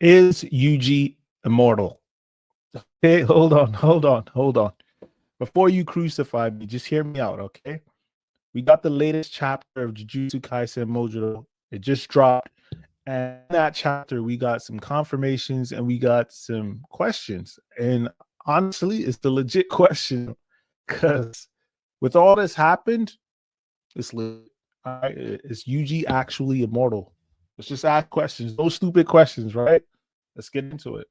Is Yuji immortal? Okay, hold on. Before you crucify me, just hear me out, okay? We got the latest chapter of Jujutsu Kaisen MODULO. It just dropped. And in that chapter, we got some confirmations and we got some questions. And honestly, it's the legit question because with all this happened, it's legit. All right, is Yuji actually immortal? Let's just ask questions. No stupid questions, right? Let's get into it.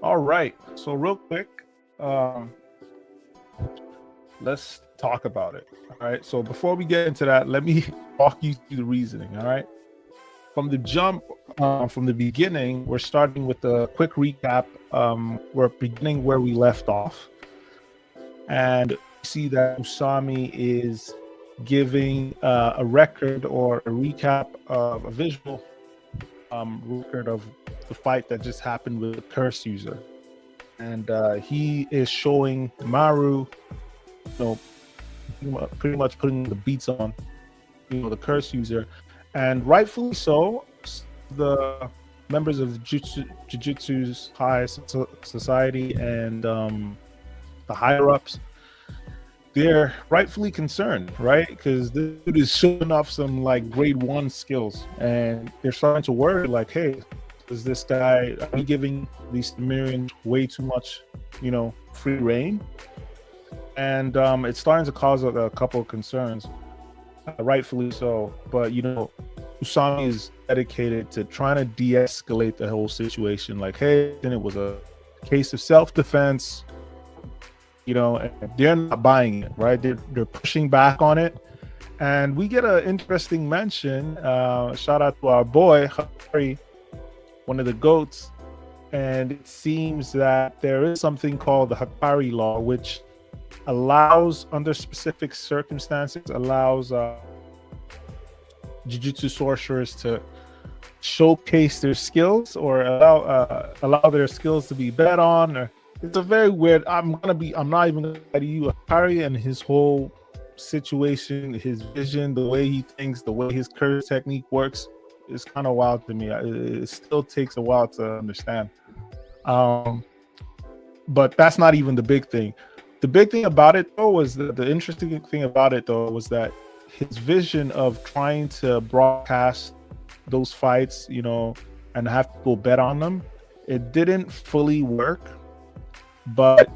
All right. So real quick, um, let's talk about it. All right. So before we get into that, let me walk you through the reasoning. All right. From the jump, from the beginning, we're starting with a quick recap. We're beginning where we left off, and see that Usami is giving a record or a recap of a visual record of the fight that just happened with the curse user, and he is showing Maru, you know, pretty much putting the beats on, the curse user, and rightfully so. The members of the Jujutsu's high society and the higher ups, they're rightfully concerned, right? Because this dude is showing off some like grade 1 skills, and they're starting to worry, like, hey, is this guy, are we giving these Sumerians way too much, free reign? And it's starting to cause a couple of concerns, rightfully so. But Usami is dedicated to trying to de-escalate the whole situation. Like, hey, then it was a case of self-defense. And they're not buying it, right? They're pushing back on it. And we get an interesting mention. Shout out to our boy Harry, one of the goats. And it seems that there is something called the Hakari law, which allows, under specific circumstances, allows Jujutsu sorcerers to showcase their skills or allow their skills to be bet on. Or it's a very weird. I'm not even gonna lie to you. Hakari and his whole situation, his vision, the way he thinks, the way his curse technique works, is kind of wild to me. It still takes a while to understand. But that's not even the big thing. The big thing about it, though, was the interesting thing about it, though, was that his vision of trying to broadcast those fights, and have people bet on them, it didn't fully work, but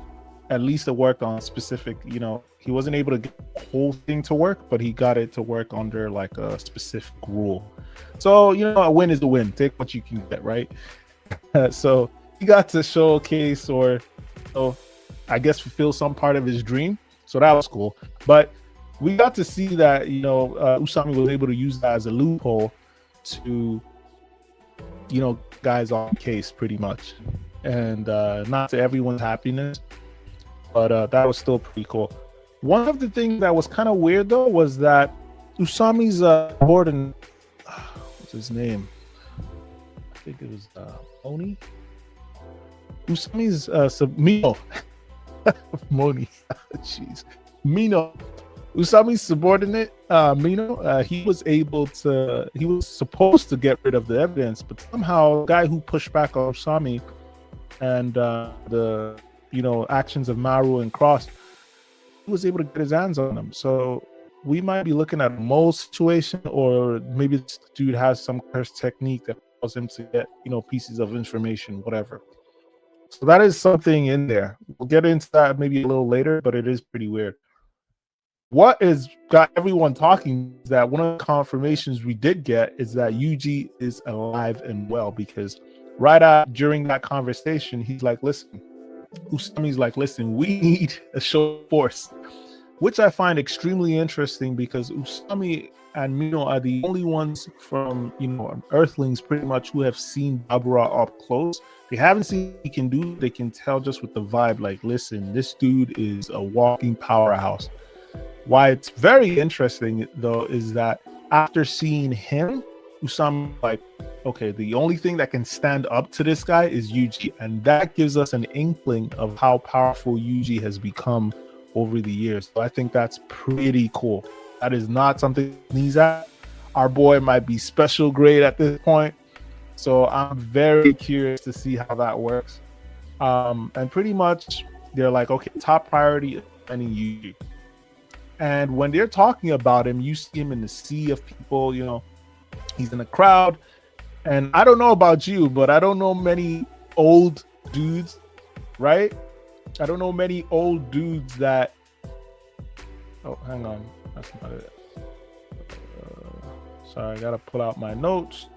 at least it worked on specific, he wasn't able to get the whole thing to work, but he got it to work under like a specific rule. So, a win is a win. Take what you can get, right? So he got to showcase or, I guess, fulfill some part of his dream. So that was cool. But we got to see that, Usami was able to use that as a loophole to, guys on case pretty much. And not to everyone's happiness, but that was still pretty cool. One of the things that was kind of weird, though, was that Usami's subordinate, what's his name? I think it was Oni. Usami's Mino. Moni. Jeez. Mino. Usami's subordinate, Mino, he was supposed to get rid of the evidence, but somehow the guy who pushed back on Usami and the actions of Maru and Cross, he was able to get his hands on them. So we might be looking at a mole situation, or maybe this dude has some curse technique that allows him to get pieces of information, whatever. So that is something in there. We'll get into that maybe a little later, but it is pretty weird. What has got everyone talking is that one of the confirmations we did get is that Yuji is alive and well, because during that conversation, he's like, listen, Usami's like, listen, we need a show of force, which I find extremely interesting because Usami and Mino are the only ones from, Earthlings pretty much who have seen Babura up close. They haven't seen what he can do. They can tell just with the vibe, like, listen, this dude is a walking powerhouse. Why it's very interesting, though, is that after seeing him, Usama like, okay, the only thing that can stand up to this guy is Yuji, and that gives us an inkling of how powerful Yuji has become over the years. So I think that's pretty cool. That is not something he's at. Our boy might be special grade at this point, so I'm very curious to see how that works. And pretty much they're like, okay, top priority is finding Yuji. And when they're talking about him, you see him in the sea of people, you know, he's in a crowd. And I don't know about you, but I don't know many old dudes, right? I don't know many old dudes that. Oh, hang on. That's not it. Sorry, I got to pull out my notes.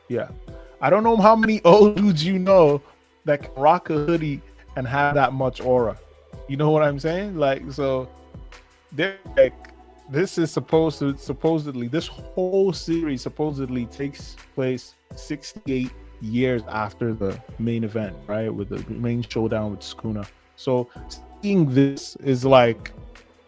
Yeah. I don't know how many old dudes you know that can rock a hoodie and have that much aura. You know what I'm saying? Like, so they're like, this is supposedly this whole series supposedly takes place 68 years after the main event, right? With the main showdown with Sukuna. So seeing this is like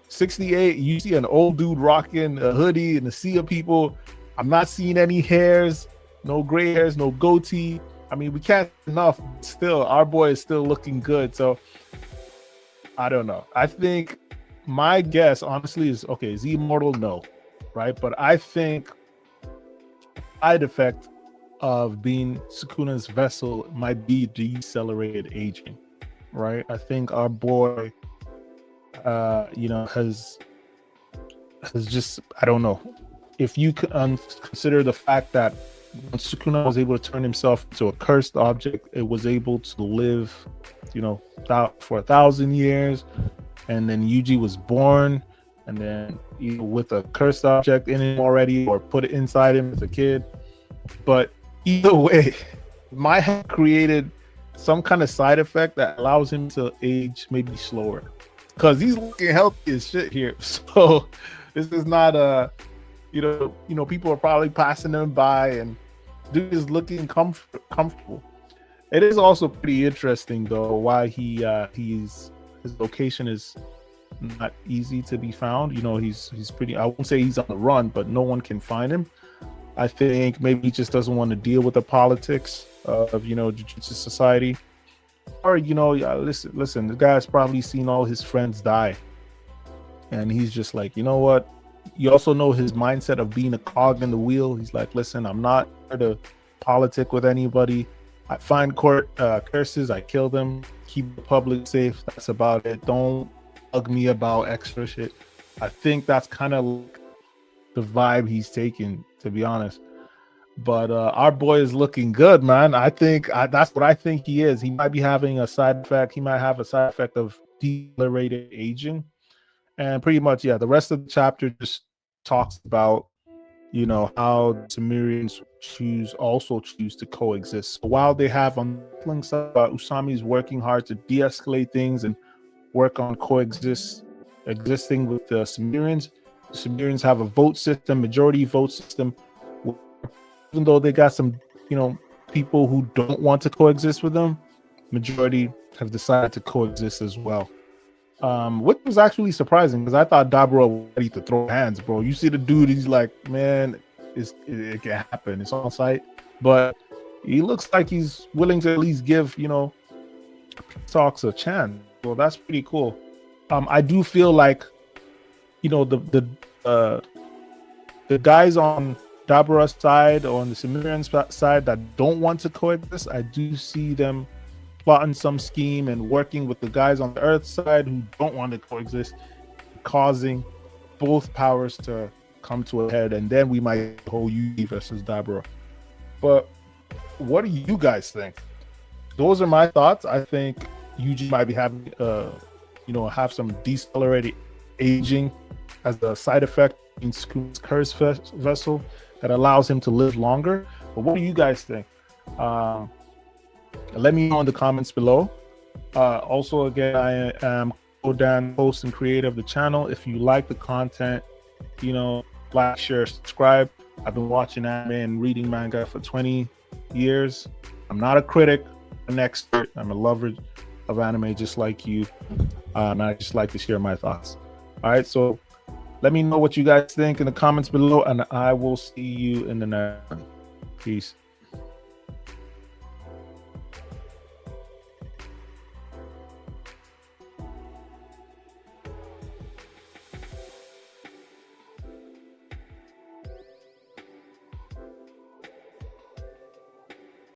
68. You see an old dude rocking a hoodie in a sea of people. I'm not seeing any hairs, no gray hairs, no goatee. I mean, we can't enough. Still, our boy is still looking good. So I don't know. I think my guess, honestly, is okay. Is he immortal? No, right? But I think side effect of being Sukuna's vessel might be decelerated aging, right? I think our boy, you know, has just, I don't know. If you consider the fact that when Sukuna was able to turn himself into a cursed object, it was able to live, you know, for 1,000 years, and then Yuji was born, and then with a cursed object in him already, or put it inside him as a kid. But either way, might have created some kind of side effect that allows him to age maybe slower, because he's looking healthy as shit here. So this is not a, you know, people are probably passing him by, and dude is looking comfortable. It is also pretty interesting though why his location is not easy to be found. You know, he's pretty, I won't say he's on the run, but no one can find him. I think maybe he just doesn't want to deal with the politics of, you know, Jujutsu Society. Or, you know, listen, the guy's probably seen all his friends die, and he's just like, you know what? You also know his mindset of being a cog in the wheel. He's like, listen, I'm not here to politic with anybody. I find curses, I kill them, keep the public safe. That's about it. Don't bug me about extra shit. I think that's kind of like the vibe he's taking, to be honest. But our boy is looking good, man. I think that's what I think he is. He might be having a side effect. He might have a side effect of decelerated aging. And pretty much, yeah, the rest of the chapter just talks about, you know, how the Sumerians also choose to coexist. So while they have on the one side, Usami's working hard to de-escalate things and work on existing with the Sumerians. The Sumerians have a vote system, majority vote system. Even though they got some, you know, people who don't want to coexist with them, majority have decided to coexist as well. Which was actually surprising, because I thought Dabura was ready to throw hands, bro. You see the dude, he's like, man, it can happen. It's on site. But he looks like he's willing to at least give, you know, talks a chance. So that's pretty cool. I do feel like, you know, the guys on Dabura's side or on the Sumerian side that don't want to coexist, I do see them plotting some scheme and working with the guys on the Earth side who don't want to coexist, causing both powers to come to a head, and then we might hold Yuji versus Dabura. But what do you guys think? Those are my thoughts. I think Yuji might be having, you know, have some decelerated aging as a side effect in Sukuna's cursed vessel that allows him to live longer. But what do you guys think? Let me know in the comments below. Also, again, I am Dan, host and creator of the channel. If you like the content, you know, like, share, subscribe. I've been watching anime and reading manga for 20 years. I'm not a critic, an expert. I'm a lover of anime just like you. And I just like to share my thoughts. All right, so Let me know what you guys think in the comments below, and I will see you in the next one. Peace.